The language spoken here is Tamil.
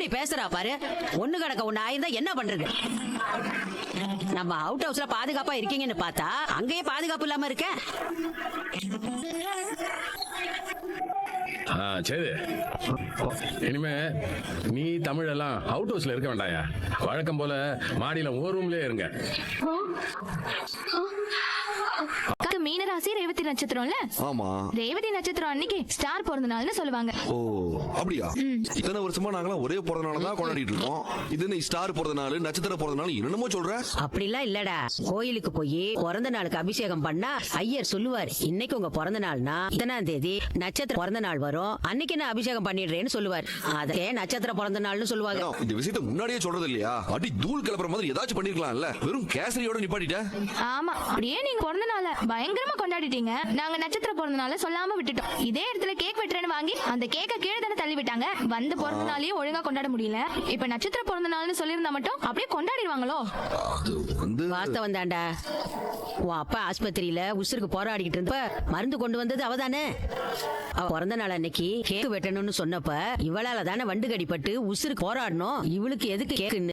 எப்படி பேசுறா பாரு. ஒண்ணு கிடக்க ஒண்ணு ஆயிருந்தா என்ன பண்றது? நம்ம அவுட் ஹவுஸ்ல பாதுகாப்பா இருக்கீங்கன்னு பார்த்தா அங்கேயே பாதுகாப்பு இல்லாம இருக்க. சரி, இனிமே நீ தமிழ் எல்லாம் அவுட் ஹவுஸ்ல இருக்க வேண்டாயா. வழக்கம் போல மாடியில ஒரு ரூம்லயே இருங்க. மீனராசி ரேவதி நட்சத்திரம்ல. ஆமா, ரேவதி நட்சத்திரம் அன்னைக்கு ஸ்டார் பிறந்த நாள்னு சொல்லுவாங்க. ஓ அப்படியா? இத்தனை வருஷமா நாங்களாம் ஒரே பிறந்த நாள் தான் கொண்டாடிட்டு இருக்கோம். இது நீ ஸ்டார் பிறந்த நாள், நட்சத்திர பிறந்த நாள் என்னமோ சொல்ற. அப்படிலாம் இல்லடா. கோயிலுக்கு போய் பிறந்த நாளுக்கு அபிஷேகம் பண்ணா ஐயர் சொல்லுவார், இன்னைக்கு உங்க பிறந்த நாள்னா இத்தனாம் தேதி நட்சத்திர பிறந்த நாள் வரும், அன்னைக்கு என்ன அபிஷேகம் பண்ணிடுறேன்னு சொல்லுவார். அதே நட்சத்திர பிறந்த நாள்னு சொல்லுவாங்க. இந்த விஷயத்தை முன்னாடியே சொல்றது இல்லையா? அடி தூள் கிளப்புற மாதிரி ஏதாச்சும் பண்ணிருக்கலாம்ல. வெறும் கேசரியோட நிப்பாட்டிட்ட. ஆமா, அப்படியே நீங்க பிறந்த நாள பயங்கரமா கொண்டாடிட்டீங்க. நாங்க நட்சத்திர பிறந்த நாள சொல்லாம விட்டுட்டோம். இதே இடத்துல கேக் வெட்டுறேன்னு வாங்கி அந்த கேக்க கீழே தானே தள்ளி விட்டாங்க. வந்து பிறந்த நாளையும் ஒழுங்கா கொண்டாட முடியல. இப்ப நட்சத்திர பிறந்த நாள்னு சொல்லியிருந்தா மட்டும் அப்படியே கொண்டாடிடுவாங்களோ? வாஸ்தவம் தாண்டா. உன் அப்பா ஆஸ்பத்திரியில உசுருக்கு போராடிக்கிட்டு இருந்தப்ப மருந்து கொண்டு வந்தது அவதானே. அவ பிறந்த நாள் அன்னைக்கு கேக் வெட்டணும்னு சொன்னப்ப இவளால தானே வண்டு கடிப்பட்டு உசுருக்கு போராடணும். இவளுக்கு எதுக்கு கேக்குன்னு